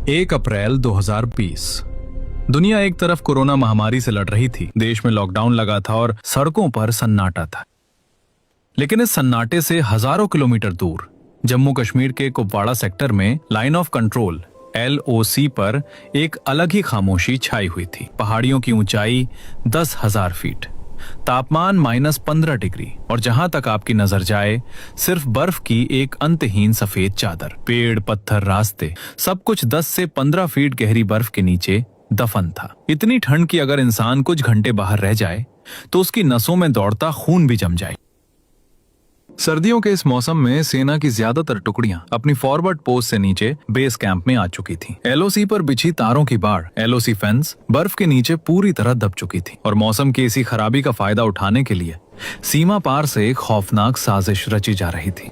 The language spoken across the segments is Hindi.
1 अप्रैल 2020। दुनिया एक तरफ कोरोना महामारी से लड़ रही थी, देश में लॉकडाउन लगा था और सड़कों पर सन्नाटा था। लेकिन इस सन्नाटे से हजारों किलोमीटर दूर जम्मू कश्मीर के कुपवाड़ा सेक्टर में लाइन ऑफ कंट्रोल LOC पर एक अलग ही खामोशी छाई हुई थी। पहाड़ियों की ऊंचाई 10,000 फीट, तापमान -15 डिग्री और जहां तक आपकी नजर जाए सिर्फ बर्फ की एक अंतहीन सफेद चादर। पेड़, पत्थर, रास्ते, सब कुछ 10 से 15 फीट गहरी बर्फ के नीचे दफन था। इतनी ठंड कि अगर इंसान कुछ घंटे बाहर रह जाए तो उसकी नसों में दौड़ता खून भी जम जाए। सर्दियों के इस मौसम में सेना की ज्यादातर टुकड़ियां अपनी फॉरवर्ड पोस्ट से नीचे बेस कैंप में आ चुकी थीं। LOC पर बिछी तारों की बाढ़, LOC फेंस बर्फ के नीचे पूरी तरह दब चुकी थी और मौसम की इसी खराबी का फायदा उठाने के लिए सीमा पार से एक खौफनाक साजिश रची जा रही थी।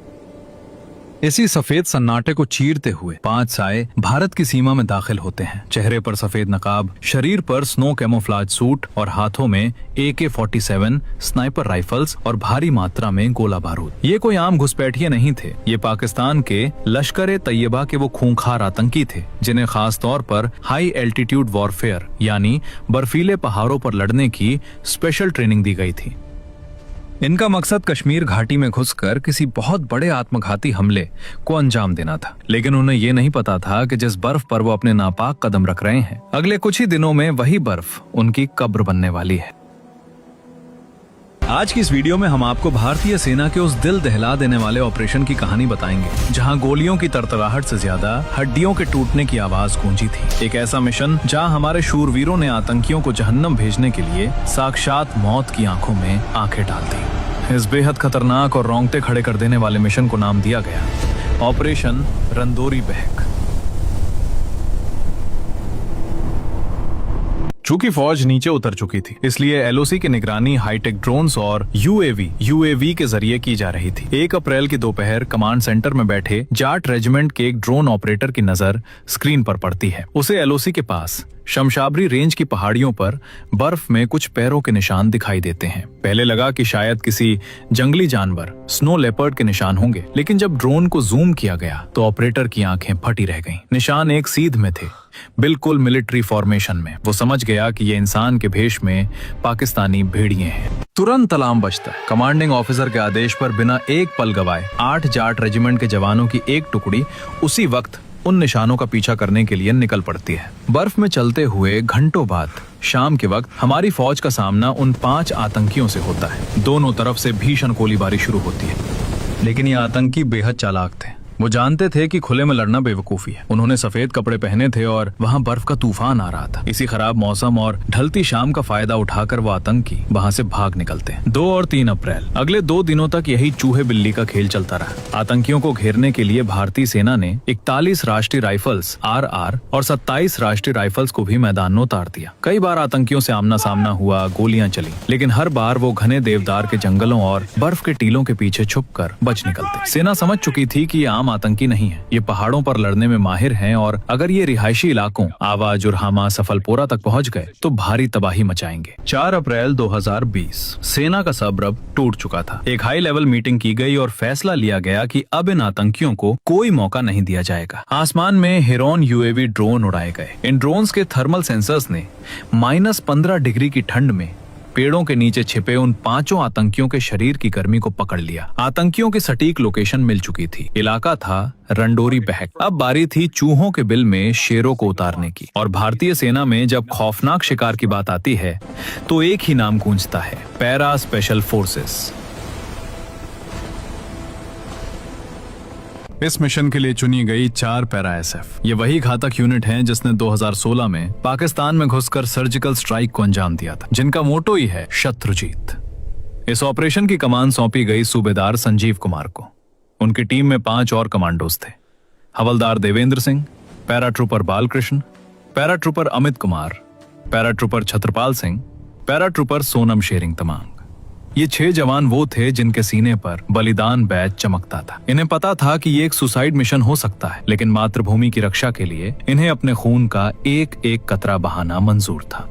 इसी सफेद सन्नाटे को चीरते हुए 5 साए भारत की सीमा में दाखिल होते हैं। चेहरे पर सफेद नकाब, शरीर पर स्नो कैमोफ्लाज सूट और हाथों में AK-47 स्नाइपर राइफल्स और भारी मात्रा में गोला बारूद। ये कोई आम घुसपैठिए नहीं थे, ये पाकिस्तान के लश्कर-ए-तैयबा के वो खूंखार आतंकी थे जिन्हें खास तौर पर हाई एल्टीट्यूड वॉरफेयर यानी बर्फीले पहाड़ों पर लड़ने की स्पेशल ट्रेनिंग दी गई थी। इनका मकसद कश्मीर घाटी में घुसकर किसी बहुत बड़े आत्मघाती हमले को अंजाम देना था। लेकिन उन्हें यह नहीं पता था कि जिस बर्फ पर वो अपने नापाक कदम रख रहे हैं, अगले कुछ ही दिनों में वही बर्फ उनकी कब्र बनने वाली है। आज की इस वीडियो में हम आपको भारतीय सेना के उस दिल दहला देने वाले ऑपरेशन की कहानी बताएंगे, जहां गोलियों की तरतराहट से ज्यादा हड्डियों के टूटने की आवाज गूंजी थी। एक ऐसा मिशन जहां हमारे शूरवीरों ने आतंकियों को जहन्नम भेजने के लिए साक्षात मौत की आंखों में आंखें डाल दी। इस बेहद खतरनाक और रोंगटे खड़े कर देने वाले मिशन को नाम दिया गया ऑपरेशन रंदोरी बहक। चूंकि फौज नीचे उतर चुकी थी, इसलिए LOC की निगरानी हाईटेक ड्रोन्स और UAV के जरिए की जा रही थी। 1 अप्रैल की दोपहर कमांड सेंटर में बैठे जाट रेजिमेंट के एक ड्रोन ऑपरेटर की नजर स्क्रीन पर पड़ती है। उसे LOC के पास शमशाबरी रेंज की पहाड़ियों पर बर्फ में कुछ पैरों के निशान दिखाई देते हैं। पहले लगा कि शायद किसी जंगली जानवर स्नो लेपर्ड के निशान होंगे, लेकिन जब ड्रोन को जूम किया गया तो ऑपरेटर की आंखें फटी रह गईं। निशान एक सीध में थे, बिल्कुल मिलिट्री फॉर्मेशन में। वो समझ गया कि ये इंसान के भेष में पाकिस्तानी भेड़िए हैं। तुरंत अलार्म बजता है। कमांडिंग ऑफिसर के आदेश पर बिना एक पल गवाए 8 जाट रेजिमेंट के जवानों की एक टुकड़ी उसी वक्त उन निशानों का पीछा करने के लिए निकल पड़ती है। बर्फ में चलते हुए घंटों बाद शाम के वक्त हमारी फौज का सामना उन 5 आतंकियों से होता है। दोनों तरफ से भीषण गोलीबारी शुरू होती है, लेकिन ये आतंकी बेहद चालाक थे। वो जानते थे कि खुले में लड़ना बेवकूफी है। उन्होंने सफेद कपड़े पहने थे और वहाँ बर्फ का तूफान आ रहा था। इसी खराब मौसम और ढलती शाम का फायदा उठाकर वो आतंकी वहाँ से भाग निकलते हैं। 2 और 3 अप्रैल अगले 2 दिनों तक यही चूहे बिल्ली का खेल चलता रहा। आतंकियों को घेरने के लिए भारतीय सेना ने 41 राष्ट्रीय राइफल्स RR और 27 राष्ट्रीय राइफल्स को भी मैदान में उतार दिया। कई बार आतंकियों से आमना सामना हुआ, गोलियां चली, लेकिन हर बार वो घने देवदार के जंगलों और बर्फ के टीलों के पीछे छुपकर बच निकलते। सेना समझ चुकी थी कि आतंकी नहीं है, ये पहाड़ों पर लड़ने में माहिर हैं और अगर ये रिहायशी इलाकों आवा, जुरहामा, सफलपोरा तक पहुंच गए तो भारी तबाही मचाएंगे। 4 अप्रैल 2020 सेना का सब्र टूट चुका था। एक हाई लेवल मीटिंग की गई और फैसला लिया गया कि अब इन आतंकियों को कोई मौका नहीं दिया जाएगा। आसमान में हेरोन UAV ड्रोन उड़ाए गए। इन ड्रोन्स के थर्मल सेंसर्स ने -15 डिग्री की ठंड में पेड़ों के नीचे छिपे उन 5 आतंकियों के शरीर की गर्मी को पकड़ लिया। आतंकियों की सटीक लोकेशन मिल चुकी थी। इलाका था रंडोरी बहक। अब बारी थी चूहों के बिल में शेरों को उतारने की। और भारतीय सेना में जब खौफनाक शिकार की बात आती है तो एक ही नाम गूंजता है, पैरा स्पेशल फोर्सेस। इस मिशन के लिए चुनी गई 4 पैरा SF। ये वही घातक यूनिट हैं जिसने 2016 में पाकिस्तान में घुसकर सर्जिकल स्ट्राइक को अंजाम दिया था, जिनका मोटो ही है शत्रुजीत। इस ऑपरेशन की कमान सौंपी गई सूबेदार संजीव कुमार को। उनकी टीम में 5 और कमांडोज थे, हवलदार Devendra Singh, paratrooper Balakrishna, paratrooper Amit Kumar, paratrooper Chhatrapal Singh, paratrooper Sonam Tshering Tamang. ये 6 जवान वो थे जिनके सीने पर बलिदान बैज चमकता था। इन्हें पता था कि ये एक सुसाइड मिशन हो सकता है, लेकिन मातृभूमि की रक्षा के लिए इन्हें अपने खून का एक एक कतरा बहाना मंजूर था।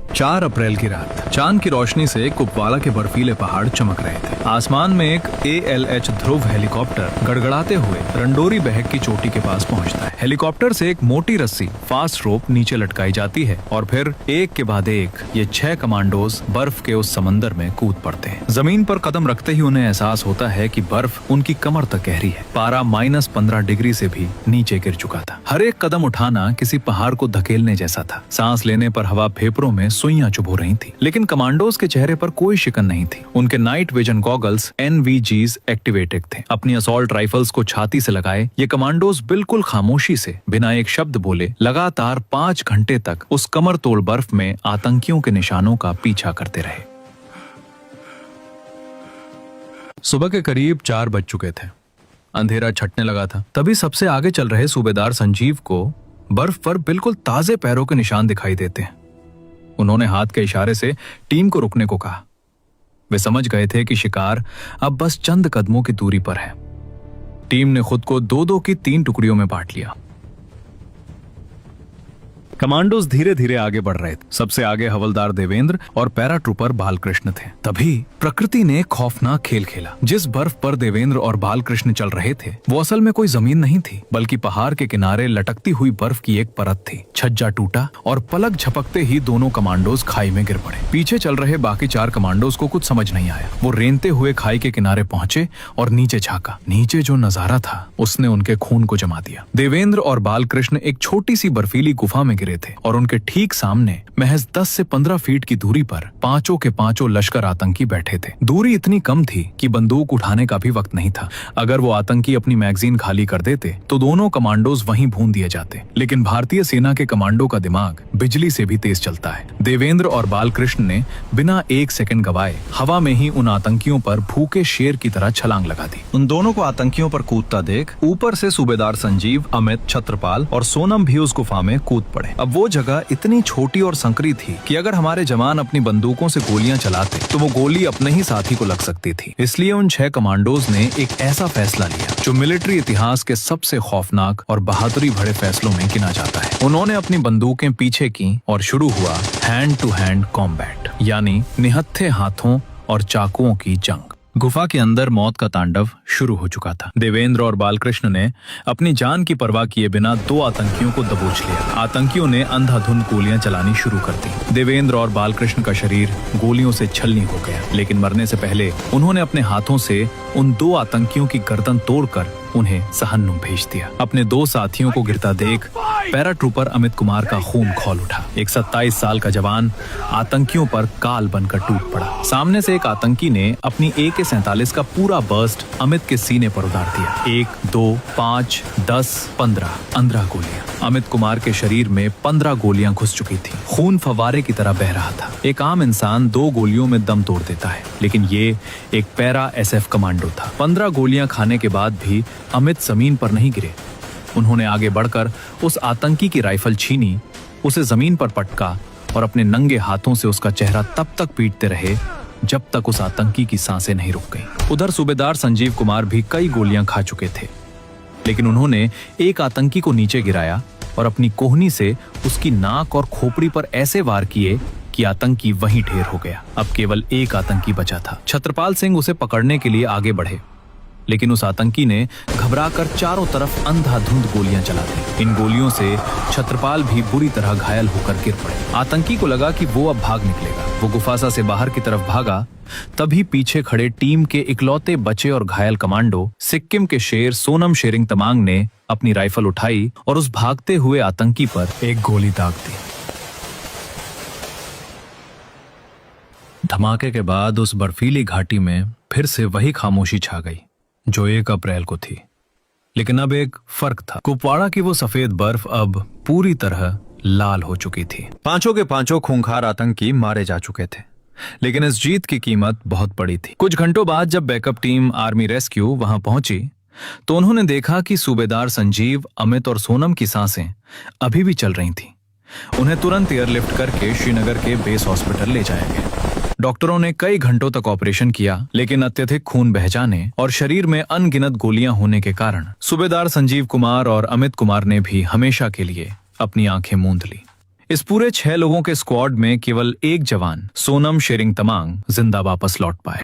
4 अप्रैल की रात चांद की रोशनी से कुपवाड़ा के बर्फीले पहाड़ चमक रहे थे। आसमान में एक ALH ध्रुव हेलीकॉप्टर गड़गड़ाते हुए रंडोरी बहक की चोटी के पास पहुंचता है। हेलीकॉप्टर से एक मोटी रस्सी फास्ट रोप नीचे लटकाई जाती है और फिर एक के बाद एक ये 6 कमांडोज बर्फ के उस समंदर में कूद पड़ते हैं। जमीन पर कदम रखते ही उन्हें एहसास होता है कि बर्फ उनकी कमर तक गहरी है। पारा -15 डिग्री से भी नीचे गिर चुका था। हर एक कदम उठाना किसी पहाड़ को धकेलने जैसा था। सांस लेने पर हवा फेफड़ों में सुइयां चुभ रही थी, लेकिन कमांडोज के चेहरे पर कोई शिकन नहीं थी। उनके night vision goggles NVGs activated थे। अपनी असॉल्ट राइफल्स को छाती से लगाए ये कमांडोज बिल्कुल खामोशी से बिना एक शब्द बोले लगातार 5 घंटे तक उस कमर तोड़ बर्फ में आतंकियों के निशानों का पीछा करते रहे। सुबह के करीब 4 बज चुके थे। अंधेरा छटने लगा था। तभी सबसे आगे चल रहे सूबेदार संजीव को बर्फ पर बिल्कुल ताजे पैरों के निशान दिखाई देते हैं। उन्होंने हाथ के इशारे से टीम को रुकने को कहा। वे समझ गए थे कि शिकार अब बस चंद कदमों की दूरी पर है। टीम ने खुद को 2-2 की 3 टुकड़ियों में बांट लिया। कमांडोज धीरे धीरे आगे बढ़ रहे थे। सबसे आगे हवलदार देवेंद्र और पैराट्रूपर बालकृष्ण थे। तभी प्रकृति ने खौफनाक खेल खेला। जिस बर्फ पर देवेंद्र और बालकृष्ण चल रहे थे वो असल में कोई जमीन नहीं थी, बल्कि पहाड़ के किनारे लटकती हुई बर्फ की एक परत थी। छज्जा टूटा और पलक झपकते ही दोनों कमांडोज खाई में गिर पड़े। पीछे चल रहे बाकी 4 कमांडोज को कुछ समझ नहीं आया। वो रेंगते हुए खाई के किनारे पहुंचे और नीचे झांका। नीचे जो नजारा था उसने उनके खून को जमा दिया। देवेंद्र और बालकृष्ण एक छोटी सी बर्फीली गुफा में थे और उनके ठीक सामने महज 10 से 15 फीट की दूरी पर पांचों के पांचों लश्कर आतंकी बैठे थे। दूरी इतनी कम थी कि बंदूक उठाने का भी वक्त नहीं था। अगर वो आतंकी अपनी मैगजीन खाली कर देते तो दोनों कमांडोज वहीं भून दिए जाते। लेकिन भारतीय सेना के कमांडो का दिमाग बिजली से भी तेज चलता है। देवेंद्र और बालकृष्ण ने बिना 1 सेकंड गवाए हवा में ही उन आतंकियों पर भूखे शेर की तरह छलांग लगा दी। उन दोनों को आतंकियों पर कूदता देख ऊपर से सूबेदार संजीव, अमित, छत्रपाल और सोनम भी उस गुफा में कूद पड़े। अब वो जगह इतनी छोटी और संकरी थी कि अगर हमारे जवान अपनी बंदूकों से गोलियां चलाते तो वो गोली अपने ही साथी को लग सकती थी। इसलिए उन 6 कमांडोज ने एक ऐसा फैसला लिया जो मिलिट्री इतिहास के सबसे खौफनाक और बहादुरी भरे फैसलों में गिना जाता है। उन्होंने अपनी बंदूकें पीछे की और शुरू हुआ हैंड टू हैंड कॉम्बैट, यानी निहत्थे हाथों और चाकुओं की जंग। गुफा के अंदर मौत का तांडव शुरू हो चुका था। देवेंद्र और बालकृष्ण ने अपनी जान की परवाह किए बिना 2 आतंकियों को दबोच लिया। आतंकियों ने अंधाधुंध गोलियां चलानी शुरू कर दी। देवेंद्र और बालकृष्ण का शरीर गोलियों से छलनी हो गया, लेकिन मरने से पहले उन्होंने अपने हाथों से उन 2 आतंकियों की गर्दन तोड़कर उन्हें सहन्नुम भेज दिया। अपने 2 साथियों को गिरता देख पैराट्रूपर अमित कुमार का खून खौल उठा। एक 27 साल का जवान आतंकियों पर काल बनकर टूट पड़ा। सामने से एक आतंकी ने अपनी AK-47 का पूरा बर्स्ट अमित के सीने पर उतार दिया। 1, 2, 5, 10, 15 गोलियां। अमित कुमार के शरीर में 15 गोलियां घुस चुकी थी। खून फव्वारे की तरह बह रहा था। एक आम इंसान 2 गोलियों में दम तोड़ देता है, लेकिन ये एक पैरा SF कमांडो था। 15 गोलियां खाने के बाद भी अमित जमीन पर नहीं गिरे। उन्होंने आगे बढ़कर उस आतंकी की राइफल छीनी, उसे जमीन पर पटका और अपने नंगे हाथों से उसका चेहरा तब तक पीटते रहे जब तक उस आतंकी की सांसें नहीं रुक गईं। उधर सूबेदार संजीव कुमार भी कई गोलियां खा चुके थे, लेकिन उन्होंने एक आतंकी को नीचे गिराया और अपनी कोहनी से उसकी नाक और खोपड़ी पर ऐसे वार किए कि आतंकी वहीं ढेर हो गया। अब केवल एक आतंकी बचा था। छत्रपाल सिंह उसे पकड़ने के लिए आगे बढ़े, लेकिन उस आतंकी ने घबराकर चारों तरफ अंधाधुंध गोलियां चला दी। इन गोलियों से छत्रपाल भी बुरी तरह घायल होकर गिर पड़े। आतंकी को लगा कि वो अब भाग निकलेगा। वो गुफासा से बाहर की तरफ भागा, तभी पीछे खड़े टीम के इकलौते बचे और घायल कमांडो सिक्किम के शेर सोनम शेरिंग तमांग ने अपनी राइफल उठाई और उस भागते हुए आतंकी पर एक गोली दाग दी। धमाके के बाद उस बर्फीली घाटी में फिर से वही खामोशी छा गई जो 1 अप्रैल को थी। लेकिन अब एक फर्क था। कुपवाड़ा की वो सफेद बर्फ अब पूरी तरह लाल हो चुकी थी। पांचों के पांचों खूंखार आतंकी मारे जा चुके थे, लेकिन इस जीत की कीमत बहुत बड़ी थी। कुछ घंटों बाद जब बैकअप टीम आर्मी रेस्क्यू वहां पहुंची तो उन्होंने देखा कि सूबेदार संजीव, अमित और सोनम की सांसें अभी भी चल रही थीं। उन्हें तुरंत एयरलिफ्ट करके श्रीनगर के बेस हॉस्पिटल ले जाया गया। डॉक्टरों ने कई घंटों तक ऑपरेशन किया, लेकिन अत्यधिक खून बह जाने और शरीर में अनगिनत गोलियां होने के कारण सूबेदार संजीव कुमार और अमित कुमार ने भी हमेशा के लिए अपनी आंखें मूंद ली। इस पूरे 6 लोगों के स्क्वाड में केवल एक जवान सोनम शेरिंग तमांग जिंदा वापस लौट पाए।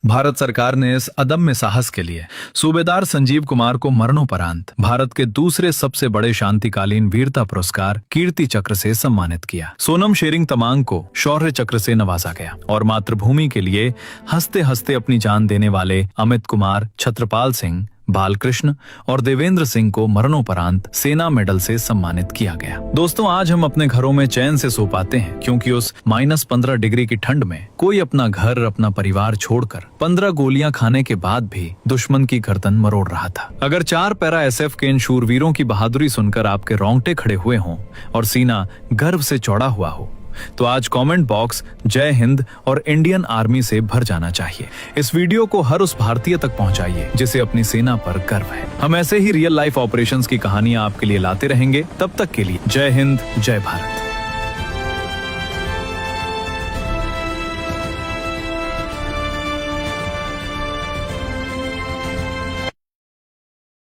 भारत सरकार ने इस अदम्य साहस के लिए सूबेदार संजीव कुमार को मरणोपरांत भारत के दूसरे सबसे बड़े शांतिकालीन वीरता पुरस्कार कीर्ति चक्र से सम्मानित किया। सोनम शेरिंग तमांग को शौर्य चक्र से नवाजा गया और मातृभूमि के लिए हंसते हंसते अपनी जान देने वाले अमित कुमार, छत्रपाल सिंह, बालकृष्ण और देवेंद्र सिंह को मरणोपरांत सेना मेडल से सम्मानित किया गया। दोस्तों, आज हम अपने घरों में चैन से सो पाते हैं क्योंकि उस -15 डिग्री की ठंड में कोई अपना घर, अपना परिवार छोड़कर 15 गोलियां खाने के बाद भी दुश्मन की गर्दन मरोड़ रहा था। अगर 4 पैरा SF के इन शूरवीरों की बहादुरी सुनकर आपके रोंगटे खड़े हुए हों और सीना गर्व से चौड़ा हुआ हो, तो आज कमेंट बॉक्स जय हिंद और इंडियन आर्मी से भर जाना चाहिए। इस वीडियो को हर उस भारतीय तक पहुंचाइए जिसे अपनी सेना पर गर्व है। हम ऐसे ही रियल लाइफ ऑपरेशंस की कहानियां आपके लिए लाते रहेंगे। तब तक के लिए जय हिंद, जय भारत।